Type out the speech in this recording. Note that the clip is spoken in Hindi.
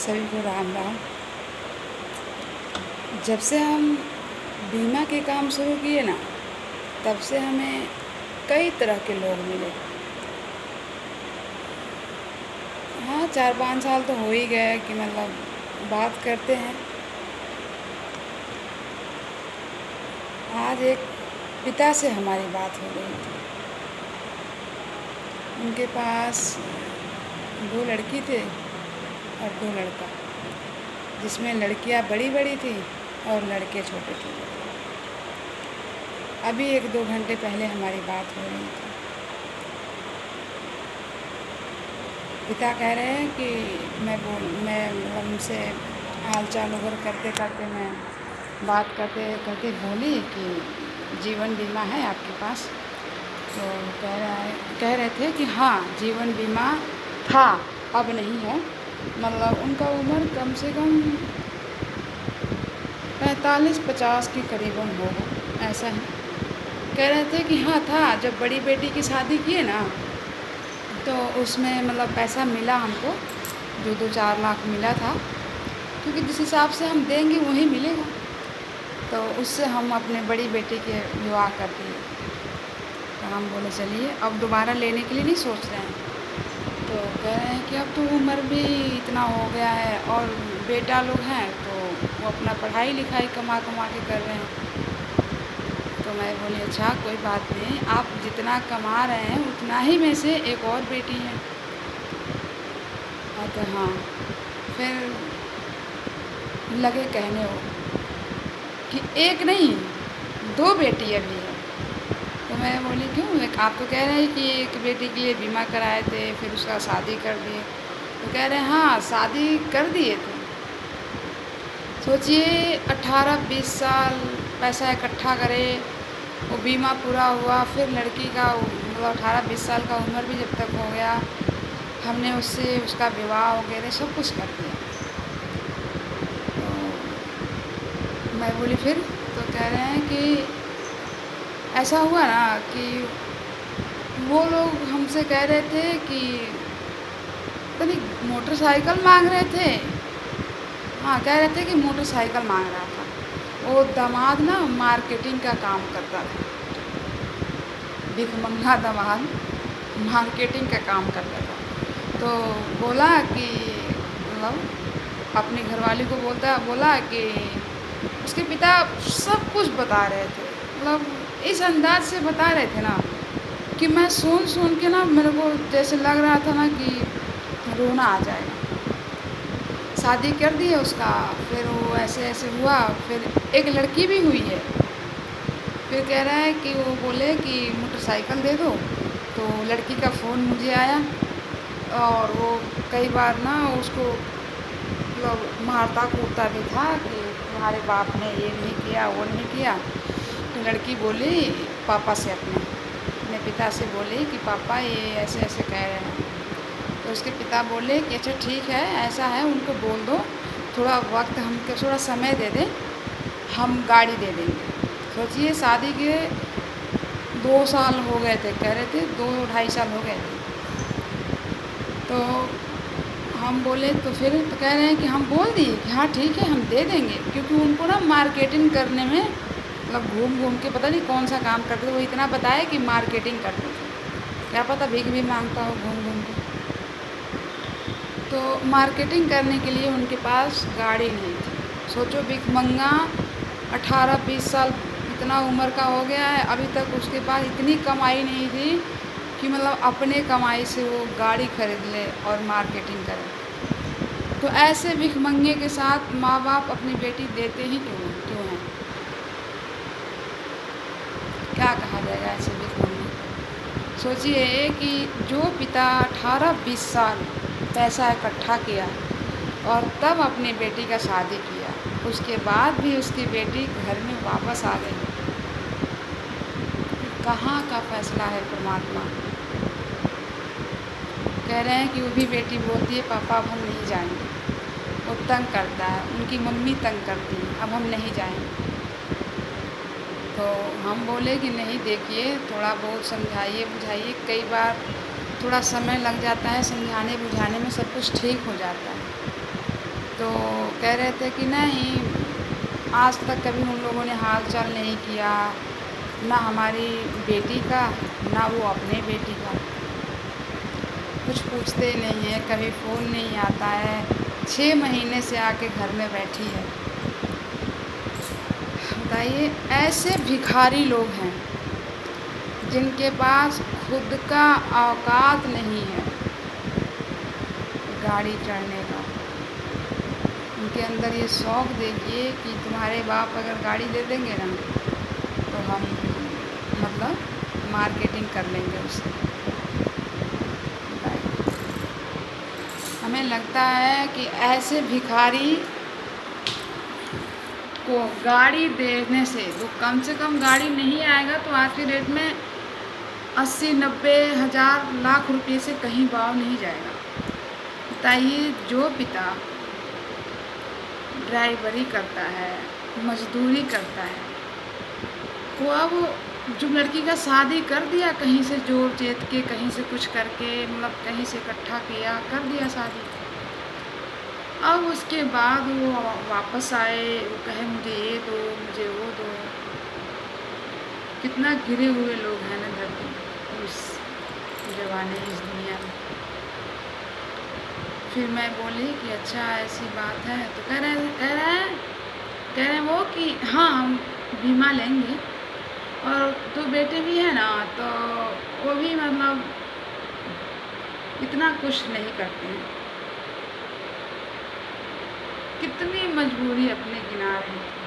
सभी को राम राम। जब से हम बीमा के काम शुरू किए ना, तब से हमें कई तरह के लोग मिले। हाँ, 4-5 साल तो हो ही गए कि मतलब बात करते हैं। आज एक पिता से हमारी बात हो रही थी। उनके पास 2 लड़की थे और 2 लड़का, जिसमें लड़कियां बड़ी बड़ी थी और लड़के छोटे छोटे थे। अभी 1-2 घंटे पहले हमारी बात हो रही थी। पिता कह रहे हैं कि मैं मतलब उनसे हाल चाल वगैरह करते करते मैं बात करते करते बोली कि जीवन बीमा है आपके पास। तो कह रहे थे कि हाँ, जीवन बीमा था, अब नहीं है। मतलब उनका उम्र कम से कम 45-50 के करीबन होगा, ऐसा है। कह रहे थे कि हाँ था, जब बड़ी बेटी की शादी किए ना, तो उसमें मतलब पैसा मिला हमको, जो 2-4 लाख मिला था, क्योंकि जिस हिसाब से हम देंगे वही मिलेगा। तो उससे हम अपने बड़ी बेटी के विवाह कर दिए। तो हम बोले चलिए, अब दोबारा लेने के लिए नहीं सोच रहे हैं। तो कह रहे हैं कि अब तो उम्र भी इतना हो गया है और बेटा लोग हैं तो वो अपना पढ़ाई लिखाई कमा कमा के कर रहे हैं। तो मैं बोली अच्छा, कोई बात नहीं, आप जितना कमा रहे हैं उतना ही में से एक और बेटी है। तो हाँ, फिर लगे कहने वो कि एक नहीं, 2 बेटी अभी है। तो मैं बोली क्यों, आप तो कह रहे हैं कि एक बेटी के लिए बीमा कराए थे, फिर उसका शादी कर दिए। तो कह रहे हैं हाँ, शादी कर दिए थे। सोचिए, 18-20 साल पैसा इकट्ठा करे, वो बीमा पूरा हुआ, फिर लड़की का मतलब 18-20 साल का उम्र भी जब तक हो गया, हमने उससे उसका विवाह वगैरह सब कुछ कर दिया। तो मैं बोली फिर, तो कह रहे हैं कि ऐसा हुआ ना कि वो लोग हमसे कह रहे थे कि पता नहीं मोटरसाइकिल मांग रहे थे। हाँ, कह रहे थे कि मोटरसाइकिल मांग रहा था। वो दामाद ना मार्केटिंग का काम करता था, भिखमंगा दामाद मार्केटिंग का काम करता था। तो बोला कि मतलब अपनी घरवाली को बोला कि उसके पिता सब कुछ बता रहे थे, मतलब इस अंदाज से बता रहे थे ना कि मैं सुन के ना मेरे को जैसे लग रहा था ना कि रोना आ जाएगा। शादी कर दी है उसका, फिर वो ऐसे ऐसे हुआ, फिर एक लड़की भी हुई है। फिर कह रहा है कि वो बोले कि मोटरसाइकिल दे दो। तो लड़की का फ़ोन मुझे आया और वो कई बार ना उसको मतलब मारता कूटता भी था कि तुम्हारे बाप ने ये नहीं किया, वो नहीं किया। तो लड़की बोली पापा से, अपने पिता से बोली कि पापा ये ऐसे ऐसे कह रहे हैं। तो उसके पिता बोले कि अच्छा ठीक है, ऐसा है, उनको बोल दो थोड़ा वक्त हमको थोड़ा समय दे दें, हम गाड़ी दे देंगे। सोचिए, शादी के 2 साल हो गए थे, कह रहे थे 2-2.5 साल हो गए थे। तो हम बोले तो फिर तो कह रहे हैं कि हम बोल दिए कि हाँ ठीक है, हम दे देंगे, क्योंकि उनको ना मार्केटिंग करने में मतलब घूम घूम के पता नहीं कौन सा काम करते थे। वो इतना बताया कि मार्केटिंग करते थे, क्या पता भीख भी मांगता हो घूम घूम के। तो मार्केटिंग करने के लिए उनके पास गाड़ी नहीं थी। सोचो, भिखमंगा 18-20 साल इतना उम्र का हो गया है, अभी तक उसके पास इतनी कमाई नहीं थी कि मतलब अपने कमाई से वो गाड़ी खरीद ले और मार्केटिंग करे। तो ऐसे भिखमंगे के साथ माँ बाप अपनी बेटी देते ही क्यों हैं? क्या कहा जाएगा ऐसे भिखमंगे? सोचिए कि जो पिता 18-20 साल पैसा इकट्ठा किया और तब अपनी बेटी का शादी किया, उसके बाद भी उसकी बेटी घर में वापस आ गई। कहाँ का फैसला है परमात्मा? कह रहे हैं कि वो भी बेटी बोलती है पापा अब हम नहीं जाएंगे, वो तंग करता है, उनकी मम्मी तंग करती है, अब हम नहीं जाएंगे। तो हम बोले कि नहीं, देखिए थोड़ा बहुत समझाइए बुझाइए, कई बार थोड़ा समय लग जाता है समझाने बुझाने में, सब कुछ ठीक हो जाता है। तो कह रहे थे कि नहीं, आज तक कभी उन लोगों ने हाल चाल नहीं किया, ना हमारी बेटी का, ना वो अपने बेटी का। कुछ पूछते ही नहीं है, कभी फ़ोन नहीं आता है। 6 महीने से आके घर में बैठी है। बताइए, ऐसे भिखारी लोग हैं जिनके पास खुद का औकात नहीं है गाड़ी चढ़ने का। उनके अंदर ये शौक़ देखिए कि तुम्हारे बाप अगर गाड़ी दे देंगे ना, तो हम मतलब मार्केटिंग कर लेंगे उससे। बताइए, हमें लगता है कि ऐसे भिखारी को गाड़ी देने से, तो कम से कम गाड़ी नहीं आएगा तो आज की डेट में 80-90 हज़ार लाख रुपए से कहीं भाव नहीं जाएगा। बताइए, जो पिता ड्राइवरी करता है, मजदूरी करता है, वो अब जो लड़की का शादी कर दिया, कहीं से जोड़ जेत के, कहीं से कुछ करके, मतलब कहीं से इकट्ठा किया, कर दिया शादी। अब उसके बाद वो वापस आए, वो कहे मुझे ये दो, मुझे वो दो। कितना गिरे हुए लोग हैं ना धरती इस ज़माने, इस दुनिया में। फिर मैं बोली कि अच्छा ऐसी बात है, तो कह रहे हैं वो कि हाँ, हम बीमा लेंगे, और 2 बेटे भी हैं ना, तो वो भी मतलब इतना कुछ नहीं करते हैं। कितनी मजबूरी अपने किनारे है।